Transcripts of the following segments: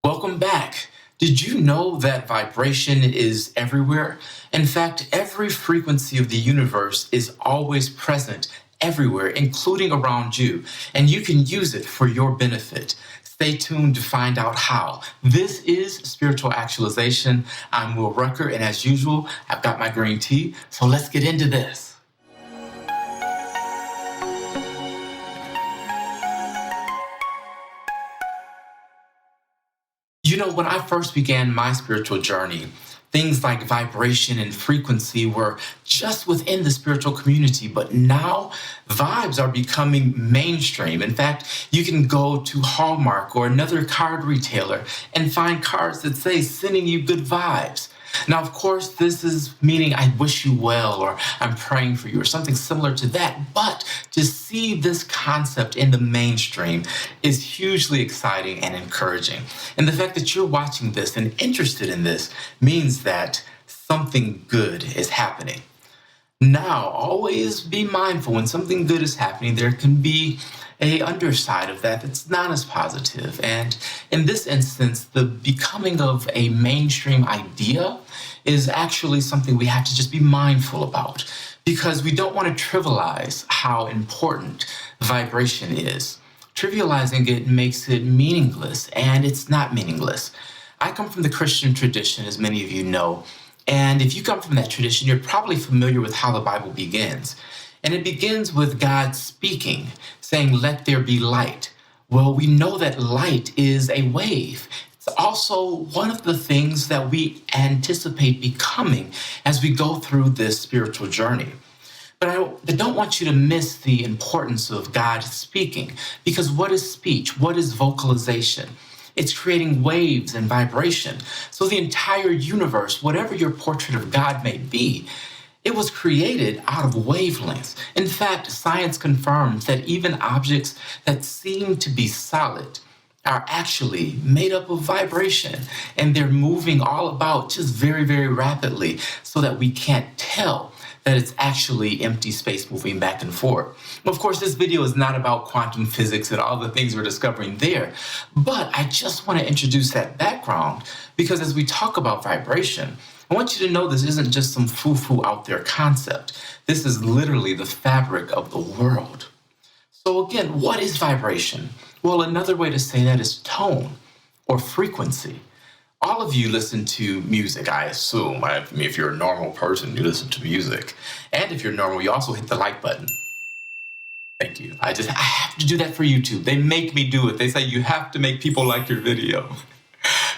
Welcome back. Did you know that vibration is everywhere? In fact, every frequency of the universe is always present everywhere, including around you, and you can use it for your benefit. Stay tuned to find out how. This is Spiritual Actualization. I'm Will Rucker, and as usual, I've got my green tea, so let's get into this. You know, when I first began my spiritual journey, things like vibration and frequency were just within the spiritual community, but now vibes are becoming mainstream. In fact, you can go to Hallmark or another card retailer and find cards that say sending you good vibes. Now, of course, this is meaning I wish you well or I'm praying for you or something similar to that. But to see this concept in the mainstream is hugely exciting and encouraging. And the fact that you're watching this and interested in this means that something good is happening. Now, always be mindful when something good is happening, there can be a underside of that that's not as positive. And in this instance, the becoming of a mainstream idea is actually something we have to just be mindful about because we don't want to trivialize how important vibration is. Trivializing it makes it meaningless, and it's not meaningless. I come from the Christian tradition, as many of you know. And if you come from that tradition, you're probably familiar with how the Bible begins. And it begins with God speaking, saying, "Let there be light." Well, we know that light is a wave. It's also one of the things that we anticipate becoming as we go through this spiritual journey. But I don't want you to miss the importance of God speaking, because what is speech? What is vocalization? It's creating waves and vibration. So the entire universe, whatever your portrait of God may be, it was created out of wavelengths. In fact, science confirms that even objects that seem to be solid are actually made up of vibration, and they're moving all about just very, very rapidly so that we can't tell that it's actually empty space moving back and forth. Of course, this video is not about quantum physics and all the things we're discovering there, but I just want to introduce that background because as we talk about vibration, I want you to know this isn't just some foo-foo out there concept. This is literally the fabric of the world. So again, what is vibration? Well, another way to say that is tone or frequency. All of you listen to music, I assume. I mean, if you're a normal person, you listen to music. And if you're normal, you also hit the like button. Thank you. I have to do that for YouTube. They make me do it. They say you have to make people like your video.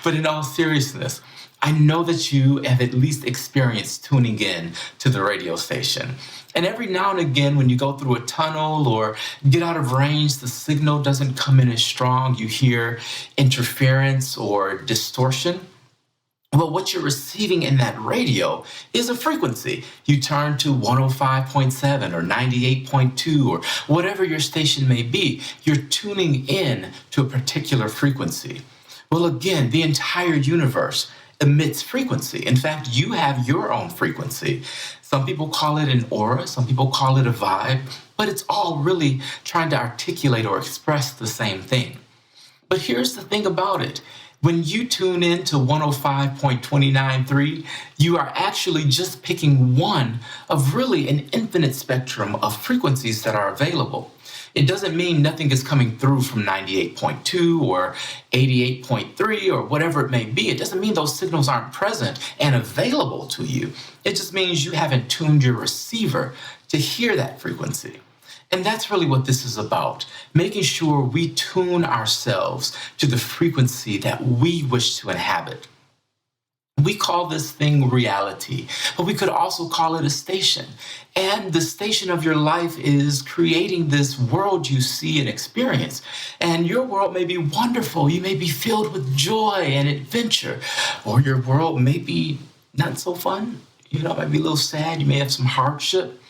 But in all seriousness, I know that you have at least experienced tuning in to the radio station. And every now and again, when you go through a tunnel or get out of range, the signal doesn't come in as strong. You hear interference or distortion. Well, what you're receiving in that radio is a frequency. You turn to 105.7 or 98.2 or whatever your station may be. You're tuning in to a particular frequency. Well, again, the entire universe emits frequency. In fact, you have your own frequency. Some people call it an aura, some people call it a vibe, but it's all really trying to articulate or express the same thing. But here's the thing about it. When you tune in to 105.293, you are actually just picking one of really an infinite spectrum of frequencies that are available. It doesn't mean nothing is coming through from 98.2 or 88.3 or whatever it may be. It doesn't mean those signals aren't present and available to you. It just means you haven't tuned your receiver to hear that frequency. And that's really what this is about, making sure we tune ourselves to the frequency that we wish to inhabit. We call this thing reality, but we could also call it a station. And the station of your life is creating this world you see and experience. And your world may be wonderful. You may be filled with joy and adventure, or your world may be not so fun. You know, it might be a little sad. You may have some hardship.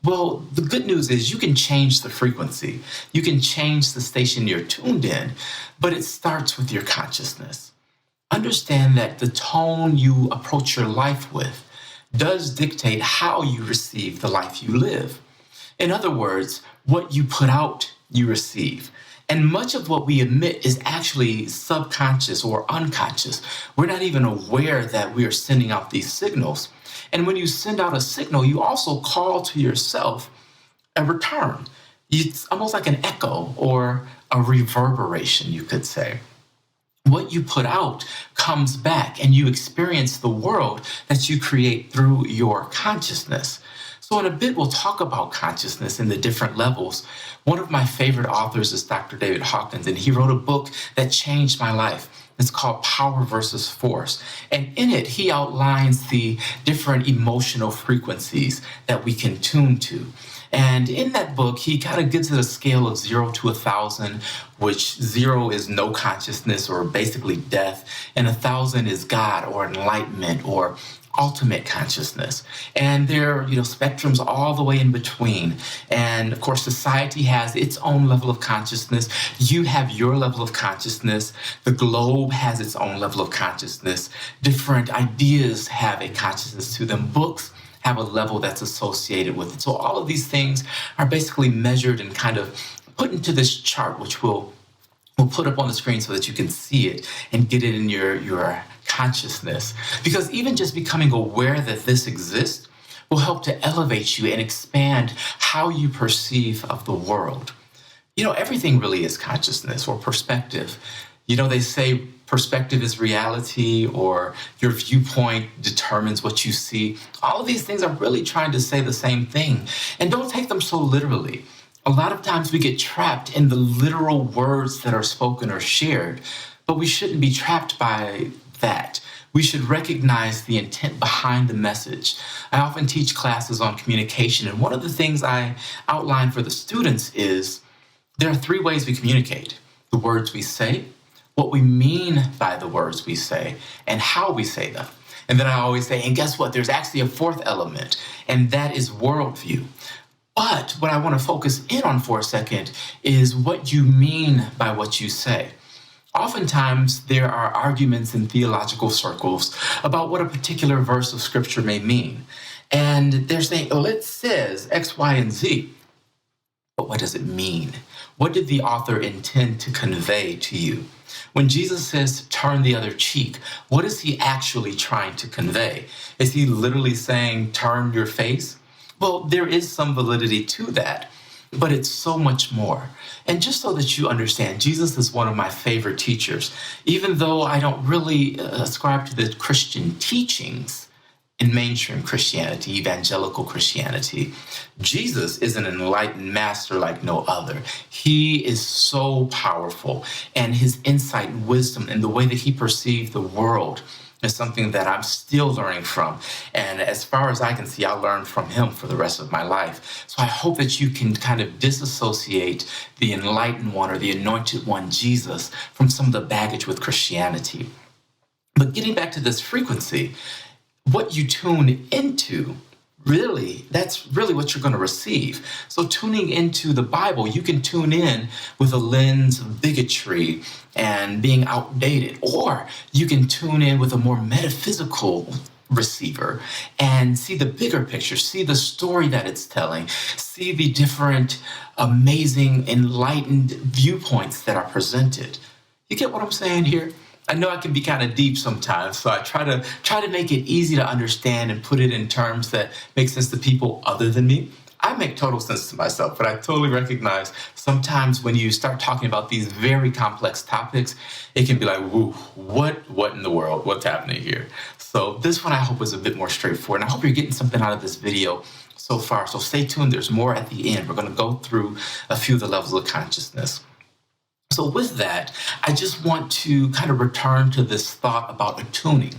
Well, the good news is you can change the frequency. You can change the station you're tuned in, but it starts with your consciousness. Understand that the tone you approach your life with does dictate how you receive the life you live. In other words, what you put out, you receive. And much of what we emit is actually subconscious or unconscious. We're not even aware that we are sending out these signals. And when you send out a signal, you also call to yourself a return. It's almost like an echo or a reverberation, you could say. What you put out comes back, and you experience the world that you create through your consciousness. So in a bit, we'll talk about consciousness and the different levels. One of my favorite authors is Dr. David Hawkins, and he wrote a book that changed my life. It's called Power versus Force. And in it, he outlines the different emotional frequencies that we can tune to. And in that book, he kind of gives it a scale of 0 to 1,000, which 0 is no consciousness or basically death, and 1,000 is God or enlightenment or ultimate consciousness. And there are, spectrums all the way in between. And of course, society has its own level of consciousness. You have your level of consciousness. The globe has its own level of consciousness. Different ideas have a consciousness to them. Books have a level that's associated with it. So all of these things are basically measured and kind of put into this chart, which we'll put up on the screen so that you can see it and get it in your consciousness. Because even just becoming aware that this exists will help to elevate you and expand how you perceive of the world. Everything really is consciousness or perspective. They say perspective is reality, or your viewpoint determines what you see. All of these things are really trying to say the same thing. And don't take them so literally. A lot of times we get trapped in the literal words that are spoken or shared, but we shouldn't be trapped by that. We should recognize the intent behind the message. I often teach classes on communication, and one of the things I outline for the students is there are 3 ways we communicate: the words we say, what we mean by the words we say, and how we say them. And then I always say, and guess what? There's actually a 4th element, and that is worldview. But what I want to focus in on for a second is what you mean by what you say. Oftentimes, there are arguments in theological circles about what a particular verse of scripture may mean. And they're saying, well, it says X, Y, and Z. But what does it mean? What did the author intend to convey to you? When Jesus says turn the other cheek, what is he actually trying to convey? Is he literally saying turn your face? Well, there is some validity to that, but it's so much more. And just so that you understand, Jesus is one of my favorite teachers. Even though I don't really ascribe to the Christian teachings in mainstream Christianity, evangelical Christianity, Jesus is an enlightened master like no other. He is so powerful, and his insight and wisdom and the way that he perceived the world is something that I'm still learning from. And as far as I can see, I'll learn from him for the rest of my life. So I hope that you can kind of disassociate the enlightened one or the anointed one, Jesus, from some of the baggage with Christianity. But getting back to this frequency, what you tune into, that's really what you're going to receive. So tuning into the Bible, you can tune in with a lens of bigotry and being outdated, or you can tune in with a more metaphysical receiver and see the bigger picture, see the story that it's telling, see the different amazing enlightened viewpoints that are presented. You get what I'm saying here? I know I can be kind of deep sometimes, so I try to make it easy to understand and put it in terms that make sense to people other than me. I make total sense to myself, but I totally recognize sometimes when you start talking about these very complex topics, it can be like, woo, what in the world? What's happening here? So this one I hope is a bit more straightforward, and I hope you're getting something out of this video so far. So stay tuned, there's more at the end. We're going to go through a few of the levels of consciousness. So with that, I just want to kind of return to this thought about attuning.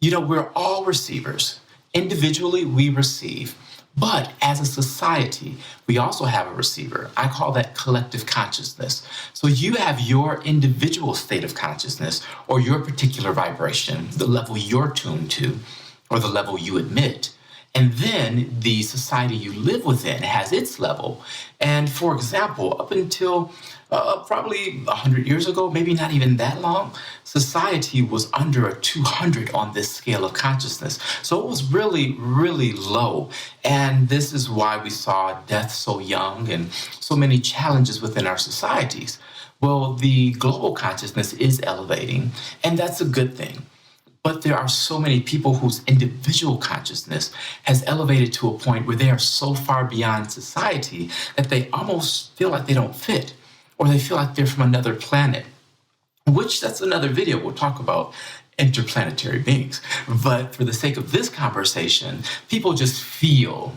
We're all receivers. Individually, we receive. But as a society, we also have a receiver. I call that collective consciousness. So you have your individual state of consciousness or your particular vibration, the level you're tuned to, or the level you emit. And then the society you live within has its level. And for example, up until probably 100 years ago, maybe not even that long, society was under a 200 on this scale of consciousness. So it was really, really low. And this is why we saw death so young and so many challenges within our societies. Well, the global consciousness is elevating, and that's a good thing. But there are so many people whose individual consciousness has elevated to a point where they are so far beyond society that they almost feel like they don't fit, or they feel like they're from another planet, which that's another video. We'll talk about interplanetary beings. But for the sake of this conversation, people just feel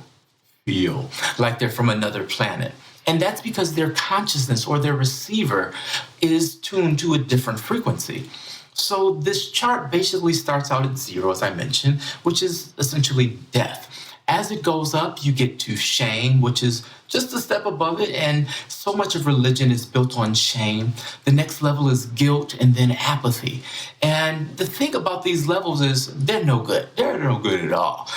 like they're from another planet. And that's because their consciousness or their receiver is tuned to a different frequency. So this chart basically starts out at 0, as I mentioned, which is essentially death. As it goes up, you get to shame, which is just a step above it, and so much of religion is built on shame. The next level is guilt, and then apathy. And the thing about these levels is they're no good. They're no good at all.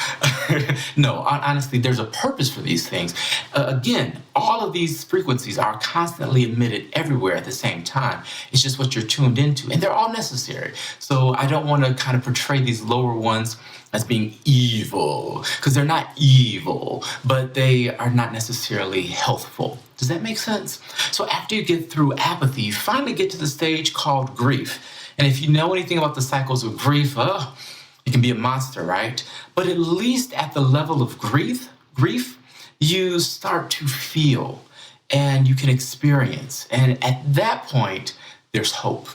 No, honestly, there's a purpose for these things. Again, all of these frequencies are constantly emitted everywhere at the same time. It's just what you're tuned into, and they're all necessary. So I don't want to kind of portray these lower ones as being evil, because they're not evil, but they are not necessarily healthful. Does that make sense? So after you get through apathy, you finally get to the stage called grief. And if you know anything about the cycles of grief, it can be a monster, right? But at least at the level of grief, you start to feel and you can experience. And at that point, there's hope.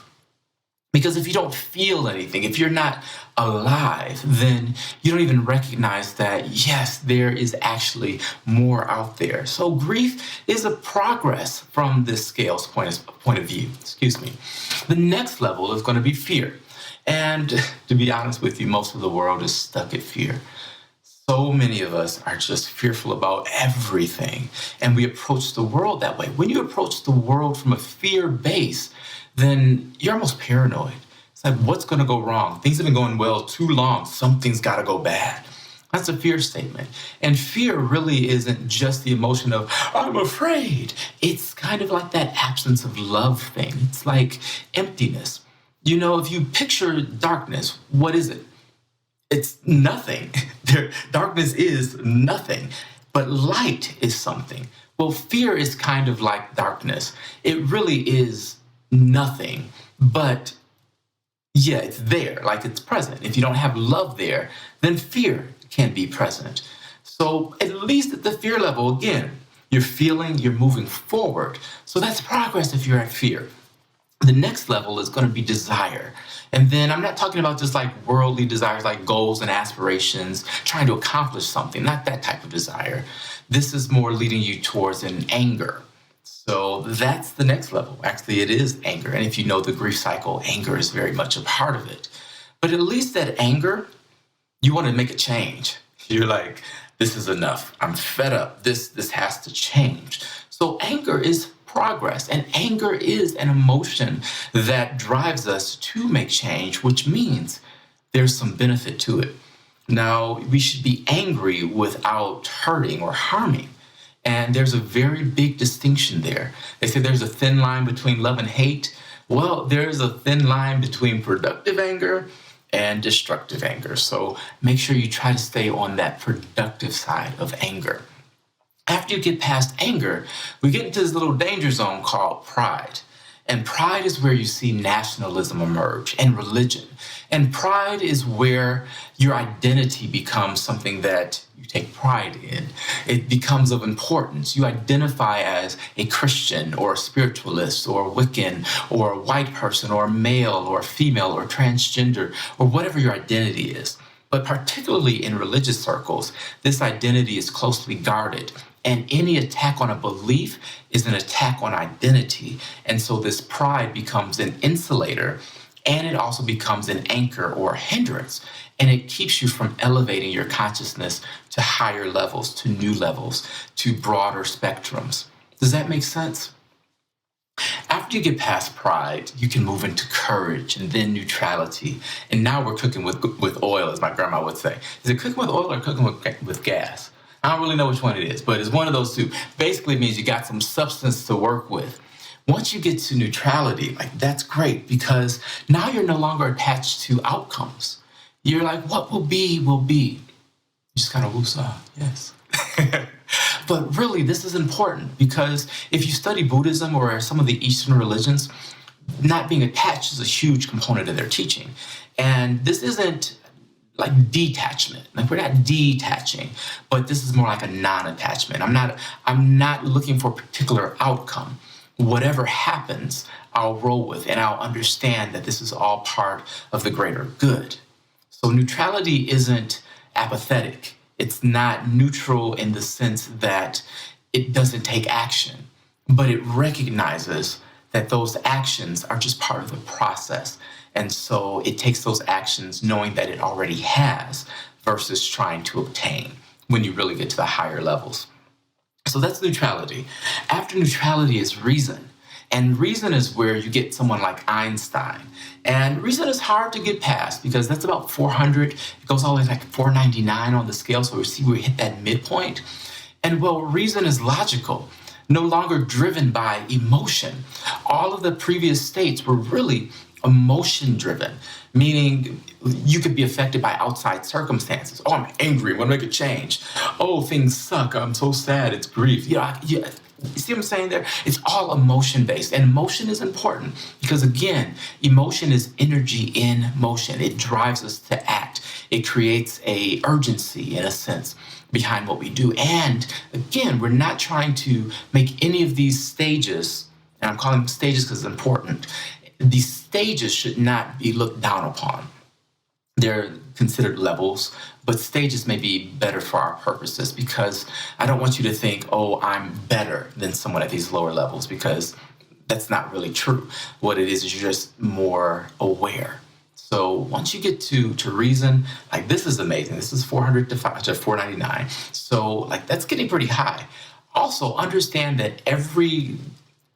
Because if you don't feel anything, if you're not alive, then you don't even recognize that, yes, there is actually more out there. So grief is a progress from this scale's point of view. Excuse me. The next level is going to be fear. And to be honest with you, most of the world is stuck at fear. So many of us are just fearful about everything. And we approach the world that way. When you approach the world from a fear base, then you're almost paranoid. It's like, what's going to go wrong? Things have been going well too long. Something's got to go bad. That's a fear statement. And fear really isn't just the emotion of, I'm afraid. It's kind of like that absence of love thing. It's like emptiness. You know, if you picture darkness, what is it? It's nothing. Darkness is nothing. But light is something. Well, fear is kind of like darkness. It really is nothing, but yeah, it's there, like it's present. If you don't have love there, then fear can be present. So at least at the fear level, again, you're feeling, you're moving forward. So that's progress if you're at fear. The next level is going to be desire. And then I'm not talking about just like worldly desires, like goals and aspirations, trying to accomplish something, not that type of desire. This is more leading you towards an anger. So that's the next level. Actually, it is anger. And if you know the grief cycle, anger is very much a part of it. But at least that anger, you want to make a change. You're like, this is enough. I'm fed up. This has to change. So anger is progress. And anger is an emotion that drives us to make change, which means there's some benefit to it. Now, we should be angry without hurting or harming. And there's a very big distinction there. They say there's a thin line between love and hate. Well, there's a thin line between productive anger and destructive anger. So make sure you try to stay on that productive side of anger. After you get past anger, we get into this little danger zone called pride. And pride is where you see nationalism emerge and religion. And pride is where your identity becomes something that you take pride in. It becomes of importance. You identify as a Christian or a spiritualist or a Wiccan or a white person or a male or a female or transgender or whatever your identity is. But particularly in religious circles, this identity is closely guarded. And any attack on a belief is an attack on identity. And so this pride becomes an insulator, and it also becomes an anchor or a hindrance. And it keeps you from elevating your consciousness to higher levels, to new levels, to broader spectrums. Does that make sense? After you get past pride, you can move into courage and then neutrality. And now we're cooking with oil, as my grandma would say. Is it cooking with oil or cooking with gas? I don't really know which one it is, but it's one of those two. Basically, it means you got some substance to work with. Once you get to neutrality, like that's great because now you're no longer attached to outcomes. You're like, what will be, will be. You just kind of woosah, yes. But really, this is important because if you study Buddhism or some of the Eastern religions, not being attached is a huge component of their teaching. And this isn't like detachment. Like we're not detaching, but this is more like a non-attachment. I'm not looking for a particular outcome. Whatever happens, I'll roll with and I'll understand that this is all part of the greater good. So neutrality isn't apathetic. It's not neutral in the sense that it doesn't take action, but it recognizes that those actions are just part of the process. And so it takes those actions knowing that it already has versus trying to obtain when you really get to the higher levels. So that's neutrality. After neutrality is reason. And reason is where you get someone like Einstein. And reason is hard to get past because that's about 400. It goes all the way like 499 on the scale. So we see we hit that midpoint. And well, reason is logical, no longer driven by emotion. All of the previous states were really emotion driven, meaning you could be affected by outside circumstances. Oh, I'm angry. I want to make a change. Oh, things suck. I'm so sad. It's grief. You see what I'm saying there? It's all emotion based. And emotion is important because, again, emotion is energy in motion. It drives us to act. It creates a urgency, in a sense, behind what we do. And, again, we're not trying to make any of these stages, and I'm calling them stages because it's important, these stages should not be looked down upon. They're considered levels, but stages may be better for our purposes because I don't want you to think, oh, I'm better than someone at these lower levels because that's not really true. What it is you're just more aware. So once you get to reason, like this is amazing. This is 400 to 499. So like that's getting pretty high. Also understand that every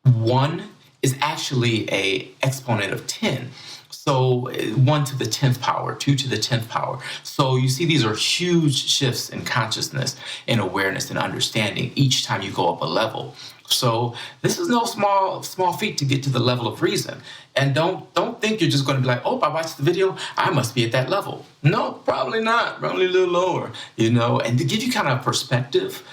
one is actually a exponent of 10. So 1 to the 10th power, 2 to the 10th power. So you see these are huge shifts in consciousness, in awareness, and understanding each time you go up a level. So this is no small feat to get to the level of reason. And don't think you're just going to be like, oh, I watched the video, I must be at that level. No, probably not. Probably a little lower, And to give you kind of perspective,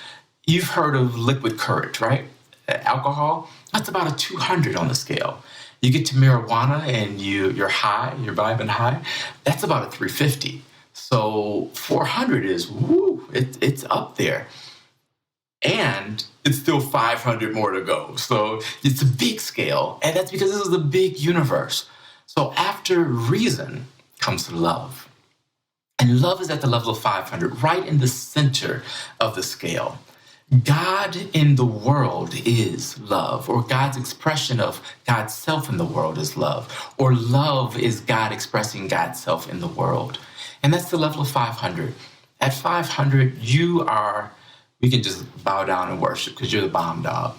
you've heard of liquid courage, right? Alcohol, that's about a 200 on the scale. You get to marijuana and you're high, you're vibing high, that's about a 350. So 400 is, it's up there. And it's still 500 more to go. So it's a big scale, and that's because this is a big universe. So after reason comes love. And love is at the level of 500, right in the center of the scale. God in the world is love, or God's expression of God's self in the world is love, or love is God expressing God's self in the world. And that's the level of 500. At 500, we can just bow down and worship because you're the bomb dog.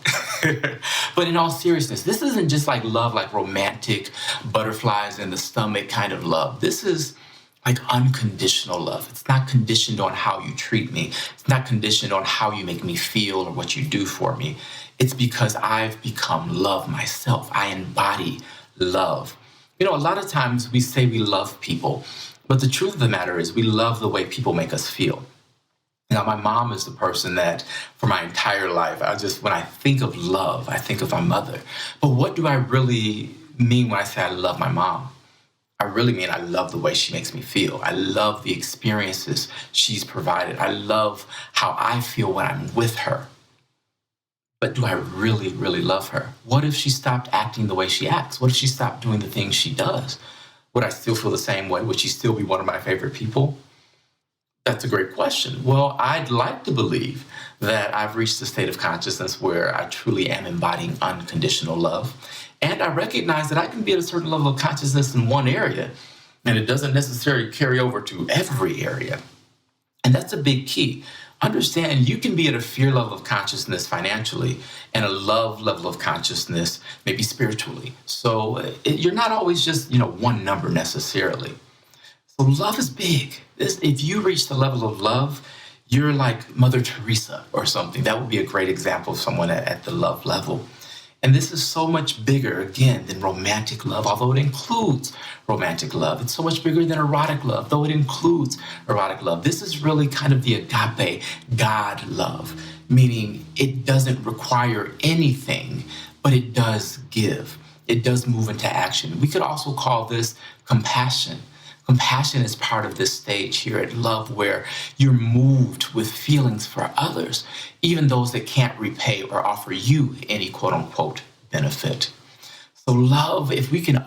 But in all seriousness, this isn't just like love, like romantic butterflies in the stomach kind of love. This is like unconditional love. It's not conditioned on how you treat me. It's not conditioned on how you make me feel or what you do for me. It's because I've become love myself. I embody love. A lot of times we say we love people, but the truth of the matter is we love the way people make us feel. Now, my mom is the person that for my entire life, when I think of love, I think of my mother. But what do I really mean when I say I love my mom? I really mean I love the way she makes me feel. I love the experiences she's provided. I love how I feel when I'm with her. But do I really, really love her? What if she stopped acting the way she acts? What if she stopped doing the things she does? Would I still feel the same way? Would she still be one of my favorite people? That's a great question. Well, I'd like to believe that I've reached a state of consciousness where I truly am embodying unconditional love. And I recognize that I can be at a certain level of consciousness in one area, and it doesn't necessarily carry over to every area. And that's a big key. understand you can be at a fear level of consciousness financially and a love level of consciousness maybe spiritually. So you're not always just, one number necessarily. So love is big. If you reach the level of love, you're like Mother Teresa or something. That would be a great example of someone at the love level. And this is so much bigger, again, than romantic love, although it includes romantic love. It's so much bigger than erotic love, though it includes erotic love. This is really kind of the agape, God love, meaning it doesn't require anything, but it does give. It does move into action. We could also call this compassion. Compassion is part of this stage here at love where you're moved with feelings for others, even those that can't repay or offer you any quote unquote benefit. So love, if we can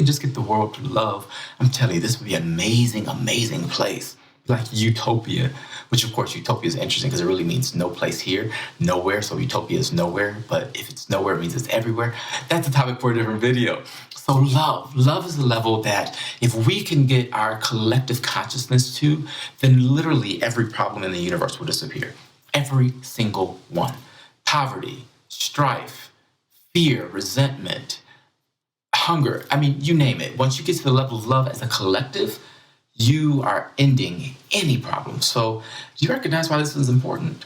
just get the world to love, I'm telling you, this would be an amazing, amazing place. Like utopia, which of course utopia is interesting because it really means no place here, nowhere. So utopia is nowhere, but if it's nowhere, it means it's everywhere. That's a topic for a different video. So love is a level that if we can get our collective consciousness to, then literally every problem in the universe will disappear. Every single one. Poverty, strife, fear, resentment, hunger. I mean, you name it. Once you get to the level of love as a collective, you are ending any problem. So do you recognize why this is important?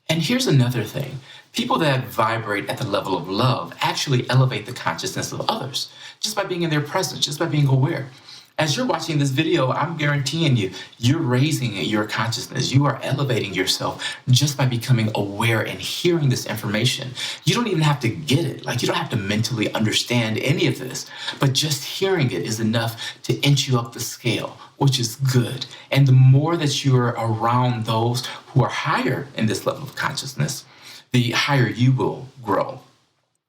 And here's another thing. People that vibrate at the level of love actually elevate the consciousness of others just by being in their presence, just by being aware. As you're watching this video, I'm guaranteeing you, you're raising your consciousness. You are elevating yourself just by becoming aware and hearing this information. You don't even have to get it. Like, you don't have to mentally understand any of this, but just hearing it is enough to inch you up the scale, which is good. And the more that you're around those who are higher in this level of consciousness, the higher you will grow.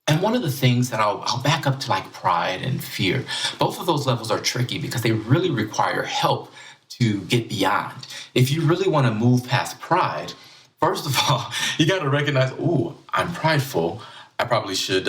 And one of the things that I'll back up to, like pride and fear, both of those levels are tricky because they really require help to get beyond. If you really want to move past pride, first of all, you got to recognize, ooh, I'm prideful. I probably should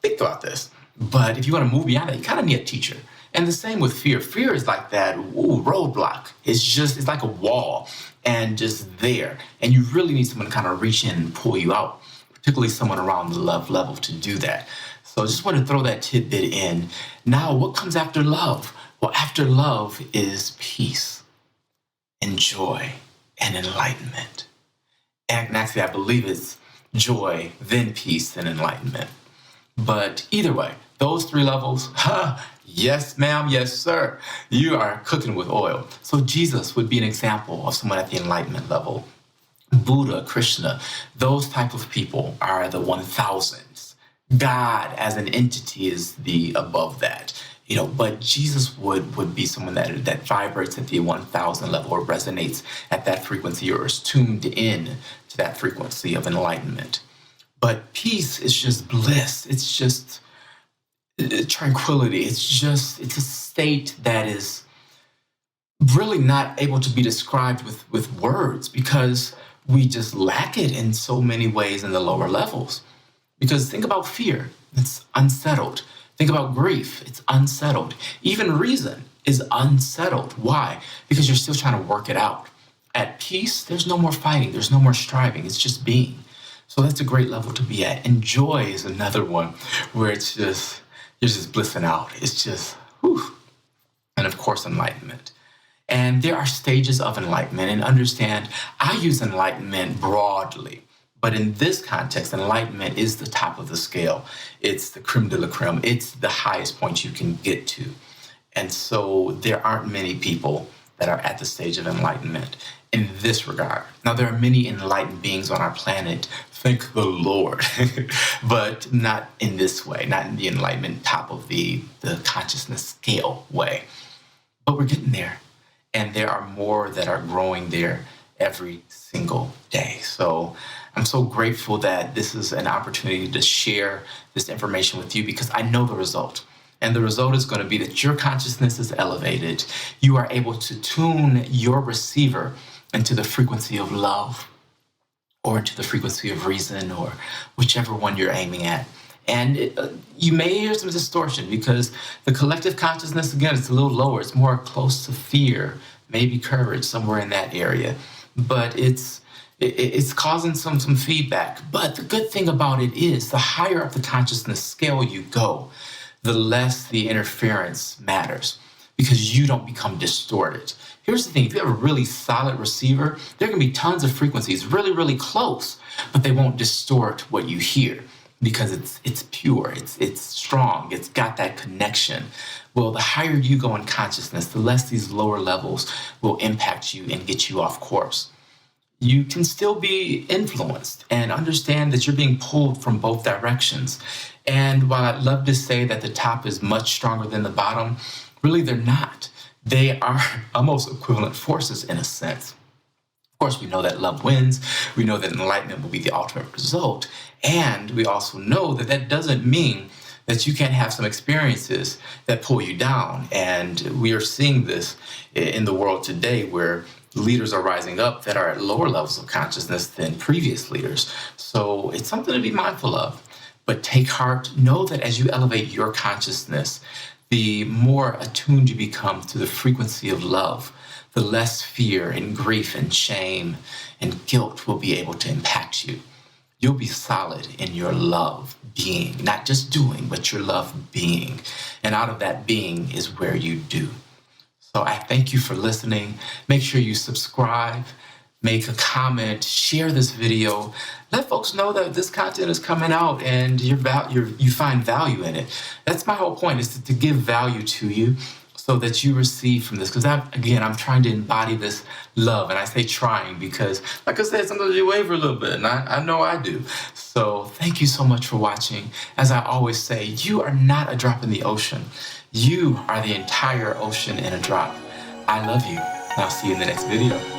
think about this. But if you want to move beyond that, you kind of need a teacher. And the same with fear. Fear is like that roadblock. It's like a wall and just there. And you really need someone to kind of reach in and pull you out, particularly someone around the love level to do that. So I just want to throw that tidbit in. Now, what comes after love? Well, after love is peace and joy and enlightenment. And actually, I believe it's joy, then peace, then enlightenment. But either way, those three levels, yes, ma'am, yes, sir, you are cooking with oil. So Jesus would be an example of someone at the enlightenment level. Buddha, Krishna, those type of people are the 1000s. God as an entity is the above that, but Jesus would be someone that vibrates at the 1000 level or resonates at that frequency or is tuned in to that frequency of enlightenment. But peace is just bliss. It's just tranquility. It's a state that is really not able to be described with words because we just lack it in so many ways in the lower levels. Because think about fear, it's unsettled. Think about grief, it's unsettled. Even reason is unsettled. Why? Because you're still trying to work it out. At peace, there's no more fighting, there's no more striving, it's just being. So that's a great level to be at. And joy is another one where you're just blissing out. It's just, whew. And of course, enlightenment. And there are stages of enlightenment, and understand I use enlightenment broadly. But in this context, enlightenment is the top of the scale. It's the creme de la creme. It's the highest point you can get to. And so there aren't many people that are at the stage of enlightenment in this regard. Now, there are many enlightened beings on our planet, thank the Lord, but not in this way, not in the enlightenment top of the consciousness scale way. But we're getting there. And there are more that are growing there every single day. So I'm so grateful that this is an opportunity to share this information with you because I know the result. And the result is going to be that your consciousness is elevated. You are able to tune your receiver into the frequency of love or into the frequency of reason or whichever one you're aiming at. And you may hear some distortion because the collective consciousness, again, it's a little lower. It's more close to fear, maybe courage, somewhere in that area. But it's It's causing some feedback. But the good thing about it is the higher up the consciousness scale you go, the less the interference matters because you don't become distorted. Here's the thing, if you have a really solid receiver, there can be tons of frequencies really, really close, but they won't distort what you hear because it's pure, it's strong, it's got that connection. Well, the higher you go in consciousness, the less these lower levels will impact you and get you off course. You can still be influenced and understand that you're being pulled from both directions. And while I'd love to say that the top is much stronger than the bottom, really they're not. They are almost equivalent forces in a sense. Of course, we know that love wins. We know that enlightenment will be the ultimate result. And we also know that that doesn't mean that you can't have some experiences that pull you down. And we are seeing this in the world today where leaders are rising up that are at lower levels of consciousness than previous leaders. So it's something to be mindful of. But take heart, know that as you elevate your consciousness, the more attuned you become to the frequency of love, the less fear and grief and shame and guilt will be able to impact you. You'll be solid in your love being, not just doing, but your love being. And out of that being is where you do. So I thank you for listening. Make sure you subscribe, make a comment, share this video. Let folks know that this content is coming out and you find value in it. That's my whole point, is to give value to you so that you receive from this. Because I'm trying to embody this love. And I say trying because, like I said, sometimes you waver a little bit, and I know I do. So thank you so much for watching. As I always say, you are not a drop in the ocean. You are the entire ocean in a drop. I love you. And I'll see you in the next video.